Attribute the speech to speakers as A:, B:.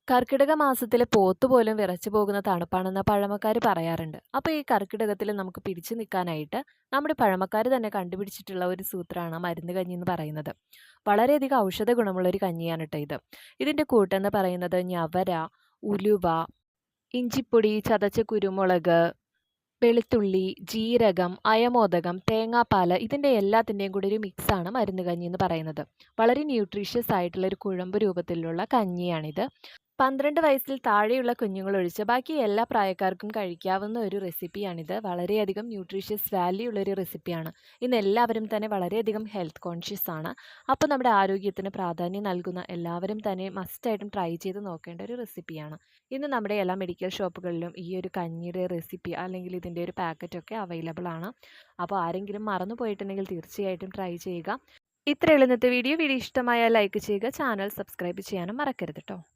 A: കർക്കിടക മാസത്തിലെ പോത്ത് പോലും വിറച്ചു പോകുന്ന തണുപ്പാണെന്ന് പഴമക്കാർ പറയാറുണ്ട്. അപ്പോൾ ഈ കർക്കിടകത്തിൽ നമുക്ക് പിടിച്ചു നിൽക്കാനായിട്ട് നമ്മുടെ പഴമക്കാർ തന്നെ കണ്ടുപിടിച്ചിട്ടുള്ള ഒരു സൂത്രമാണ് മരുന്ന് കഞ്ഞി എന്ന് പറയുന്നത്. വളരെയധികം ഔഷധ ഗുണമുള്ള ഒരു കഞ്ഞിയാണ് കേട്ടോ ഇത്. ഇതിൻ്റെ കൂട്ടെന്ന് പറയുന്നത് ഞവര, ഉലുവ, ഇഞ്ചിപ്പൊടി, ചതച്ച കുരുമുളക്, വെളുത്തുള്ളി, ജീരകം, അയമോദകം, തേങ്ങാപ്പാല് ഇതിൻ്റെ എല്ലാത്തിൻ്റെയും കൂടി ഒരു മിക്സാണ് മരുന്ന് കഞ്ഞി എന്ന് പറയുന്നത്. വളരെ ന്യൂട്രീഷ്യസ് ആയിട്ടുള്ള ഒരു കുഴമ്പ് രൂപത്തിലുള്ള കഞ്ഞിയാണിത്. 12 വയസ്സിൽ താഴെയുള്ള കുഞ്ഞുങ്ങളൊഴിച്ച് ബാക്കി എല്ലാ പ്രായക്കാർക്കും കഴിക്കാവുന്ന ഒരു റെസിപ്പിയാണിത്. വളരെയധികം ന്യൂട്രീഷ്യസ് വാല്യൂ ഉള്ളൊരു റെസിപ്പിയാണ്. ഇന്ന് എല്ലാവരും തന്നെ വളരെയധികം ഹെൽത്ത് കോൺഷ്യസ് ആണ്. അപ്പോൾ നമ്മുടെ ആരോഗ്യത്തിന് പ്രാധാന്യം നൽകുന്ന എല്ലാവരും തന്നെ മസ്റ്റായിട്ടും ട്രൈ ചെയ്ത് നോക്കേണ്ട ഒരു റെസിപ്പിയാണ്. ഇന്ന് നമ്മുടെ എല്ലാ മെഡിക്കൽ ഷോപ്പുകളിലും ഈ ഒരു കഞ്ഞിയുടെ റെസിപ്പി അല്ലെങ്കിൽ ഇതിൻ്റെ ഒരു പാക്കറ്റൊക്കെ അവൈലബിൾ ആണ്. അപ്പോൾ ആരെങ്കിലും മറന്നു പോയിട്ടുണ്ടെങ്കിൽ തീർച്ചയായിട്ടും ട്രൈ ചെയ്യുക. ഇത്രയുള്ള ഇന്നത്തെ വീഡിയോ ഇഷ്ടമായാൽ ലൈക്ക് ചെയ്യുക, ചാനൽ സബ്സ്ക്രൈബ് ചെയ്യാനും മറക്കരുത് കേട്ടോ.